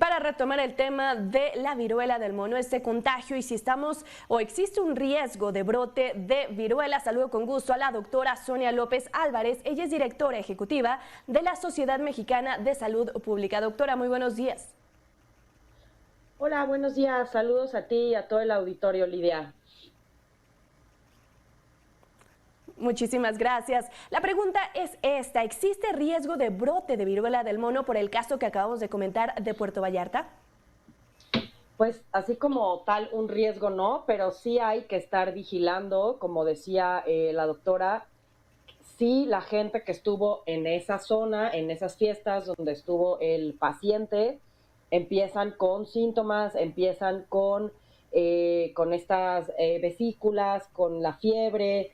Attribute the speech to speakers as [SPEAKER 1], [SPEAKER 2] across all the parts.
[SPEAKER 1] Para retomar el tema de la viruela del mono, este contagio y si estamos o existe un riesgo de brote de viruela, saludo con gusto a la doctora Sonia López Álvarez. Ella es directora ejecutiva de la Sociedad Mexicana de Salud Pública. Doctora, muy buenos días.
[SPEAKER 2] Hola, buenos días. Saludos a ti y a todo el auditorio, Lidia.
[SPEAKER 1] Muchísimas gracias. La pregunta es esta: ¿existe riesgo de brote de viruela del mono por el caso que acabamos de comentar de Puerto Vallarta?
[SPEAKER 2] Pues así como tal un riesgo no, pero sí hay que estar vigilando, como decía la doctora, sí la gente que estuvo en esa zona, en esas fiestas donde estuvo el paciente, empiezan con síntomas, empiezan con estas vesículas, con la fiebre,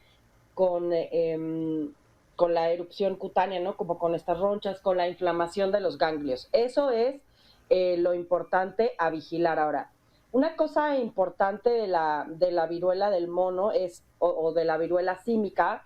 [SPEAKER 2] con la erupción cutánea, ¿no? Como con estas ronchas, con la inflamación de los ganglios. Eso es lo importante a vigilar ahora. Una cosa importante de la viruela del mono o de la viruela símica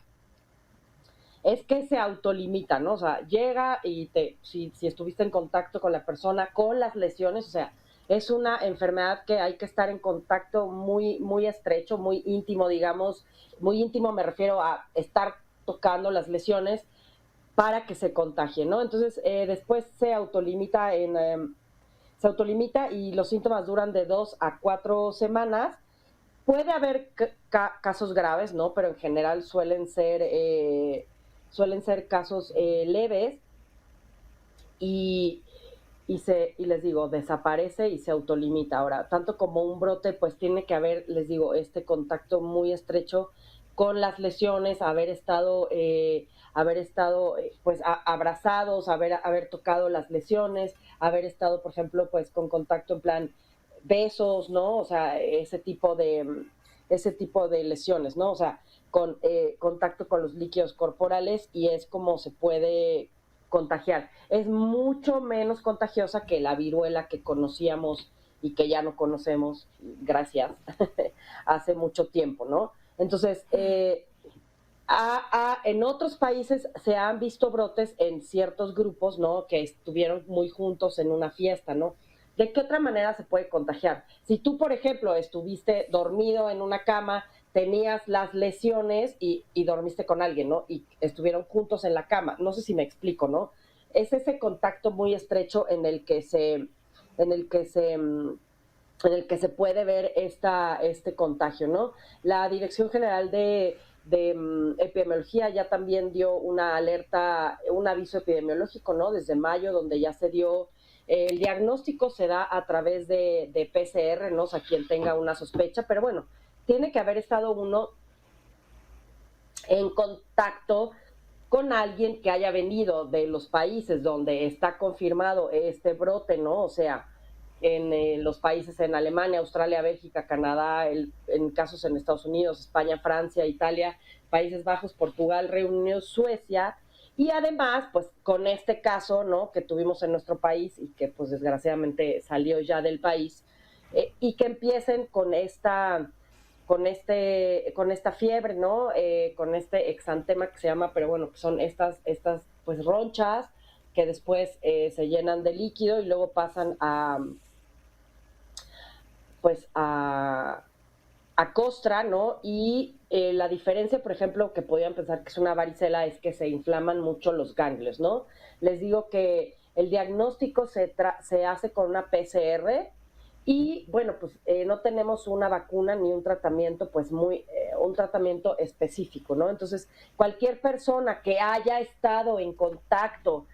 [SPEAKER 2] es que se autolimita, ¿no? O sea, llega y si estuviste en contacto con la persona, con las lesiones, o sea, es una enfermedad que hay que estar en contacto muy, muy estrecho, muy íntimo, digamos, muy íntimo me refiero a estar tocando las lesiones para que se contagie, ¿no? Entonces, después se autolimita y los síntomas duran de 2 a 4 semanas. Puede haber casos graves, ¿no? Pero en general suelen ser casos leves y, y les digo, desaparece y se autolimita. Ahora, tanto como un brote, pues tiene que haber, les digo, este contacto muy estrecho con las lesiones, haber estado pues abrazados, haber tocado las lesiones, haber estado, por ejemplo, pues con contacto en plan besos, ¿no? O sea, ese tipo de lesiones, ¿no? O sea, con contacto con los líquidos corporales y es como se puede contagiar. Es mucho menos contagiosa que la viruela que conocíamos y que ya no conocemos, gracias, hace mucho tiempo, ¿no? Entonces, en otros países se han visto brotes en ciertos grupos, ¿no? Que estuvieron muy juntos en una fiesta, ¿no? ¿De qué otra manera se puede contagiar? Si tú, por ejemplo, estuviste dormido en una cama, tenías las lesiones y dormiste con alguien, ¿no? Y estuvieron juntos en la cama. No sé si me explico, ¿no? Es ese contacto muy estrecho en el que se, en el que se puede ver este contagio, ¿no? La Dirección General de Epidemiología ya también dio una alerta, un aviso epidemiológico, ¿no? Desde mayo, donde ya se dio, el diagnóstico se da a través de PCR, ¿no? O sea, quien tenga una sospecha, pero bueno, tiene que haber estado uno en contacto con alguien que haya venido de los países donde está confirmado este brote, ¿no? O sea, en los países en Alemania, Australia, Bélgica, Canadá, en casos en Estados Unidos, España, Francia, Italia, Países Bajos, Portugal, Reino Unido, Suecia, y además, pues con este caso, ¿no? Que tuvimos en nuestro país y que pues desgraciadamente salió ya del país, y que empiecen con esta fiebre, ¿no? Con este exantema que se llama, pero bueno, que son estas pues ronchas que después se llenan de líquido y luego pasan a costra, ¿no? Y la diferencia, por ejemplo, que podían pensar que es una varicela es que se inflaman mucho los ganglios, ¿no? Les digo que el diagnóstico se hace con una PCR y, bueno, pues no tenemos una vacuna ni un tratamiento, pues un tratamiento específico, ¿no? Entonces, cualquier persona que haya estado en contacto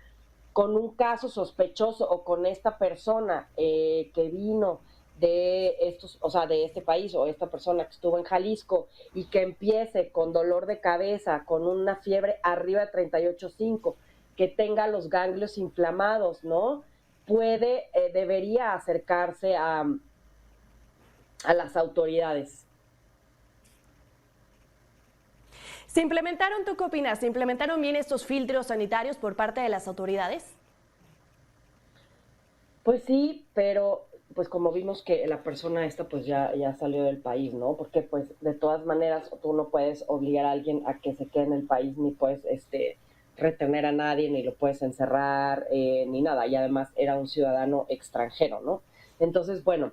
[SPEAKER 2] con un caso sospechoso o con esta persona que vino de estos, o sea, de este país o esta persona que estuvo en Jalisco y que empiece con dolor de cabeza, con una fiebre arriba de 38.5, que tenga los ganglios inflamados, ¿no? Debería acercarse a las autoridades.
[SPEAKER 1] ¿Se implementaron, tú qué opinas? ¿Se implementaron bien estos filtros sanitarios por parte de las autoridades?
[SPEAKER 2] Pues sí, pero pues como vimos que la persona esta pues ya salió del país, ¿no? Porque pues de todas maneras tú no puedes obligar a alguien a que se quede en el país ni puedes retener a nadie, ni lo puedes encerrar, ni nada. Y además era un ciudadano extranjero, ¿no? Entonces, bueno,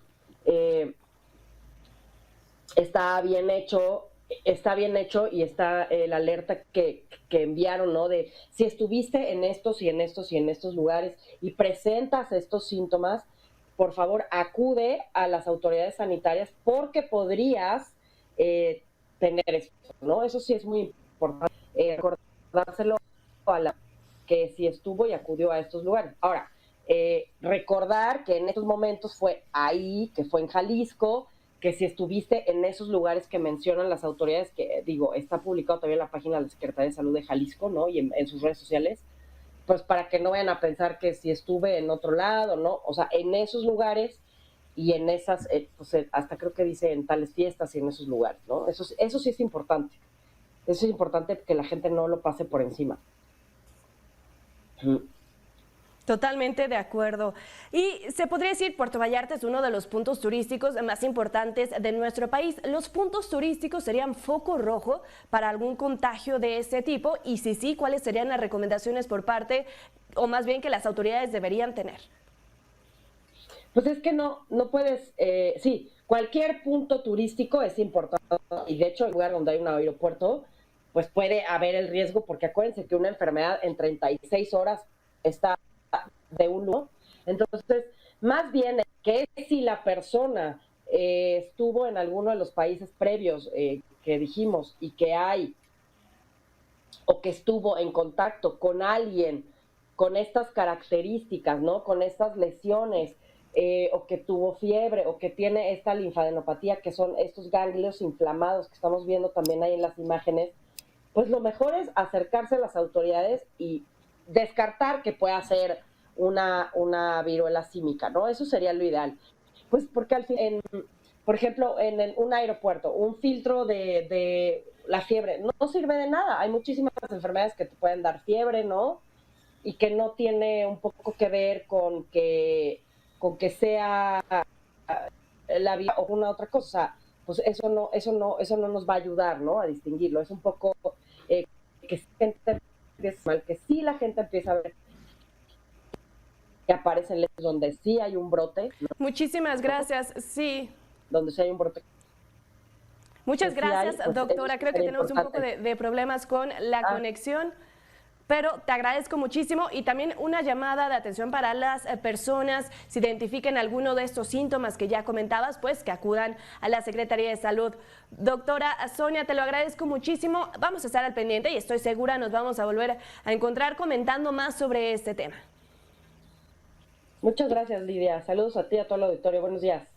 [SPEAKER 2] está bien hecho y está la alerta que enviaron, ¿no? De si estuviste en estos y en estos y en estos lugares y presentas estos síntomas, por favor acude a las autoridades sanitarias porque podrías tener esto, ¿no? Eso sí es muy importante, recordárselo a la que si estuvo y acudió a estos lugares. Ahora, recordar que en estos momentos fue ahí, que fue en Jalisco, que si estuviste en esos lugares que mencionan las autoridades, que digo, está publicado también en la página de la Secretaría de Salud de Jalisco, ¿no? Y en sus redes sociales, pues para que no vayan a pensar que si estuve en otro lado, ¿no? O sea, en esos lugares y en esas, pues hasta creo que dice en tales fiestas y en esos lugares, ¿no? Eso sí es importante. Eso es importante que la gente no lo pase por encima.
[SPEAKER 1] Totalmente de acuerdo. Y se podría decir, Puerto Vallarta es uno de los puntos turísticos más importantes de nuestro país. ¿Los puntos turísticos serían foco rojo para algún contagio de ese tipo? Y si sí, ¿cuáles serían las recomendaciones por parte, o más bien que las autoridades deberían tener?
[SPEAKER 2] Pues es que no puedes, sí, cualquier punto turístico es importante y de hecho el lugar donde hay un aeropuerto, pues puede haber el riesgo porque acuérdense que una enfermedad en 36 horas está de un lugar. Entonces, más bien que si la persona estuvo en alguno de los países previos que dijimos y que hay, o que estuvo en contacto con alguien con estas características, ¿no? Con estas lesiones, o que tuvo fiebre, o que tiene esta linfadenopatía, que son estos ganglios inflamados que estamos viendo también ahí en las imágenes, pues lo mejor es acercarse a las autoridades y descartar que pueda ser una viruela símica, ¿no? Eso sería lo ideal. Pues porque al fin, por ejemplo, en un aeropuerto, un filtro de la fiebre no sirve de nada. Hay muchísimas enfermedades que te pueden dar fiebre, ¿no? Y que no tiene un poco que ver con que sea la vía o una otra cosa. Pues eso no nos va a ayudar, ¿no? A distinguirlo. Es un poco que sí la gente empieza a ver que aparecen lejos donde sí hay un brote, ¿no?
[SPEAKER 1] Muchísimas gracias, sí.
[SPEAKER 2] Donde sí hay un brote.
[SPEAKER 1] Muchas gracias, pues, doctora. Creo que tenemos un poco de problemas con la conexión, pero te agradezco muchísimo y también una llamada de atención para las personas, si identifiquen alguno de estos síntomas que ya comentabas, pues que acudan a la Secretaría de Salud. Doctora Sonia, te lo agradezco muchísimo. Vamos a estar al pendiente y estoy segura nos vamos a volver a encontrar comentando más sobre este tema.
[SPEAKER 2] Muchas gracias, Lidia. Saludos a ti y a todo el auditorio. Buenos días.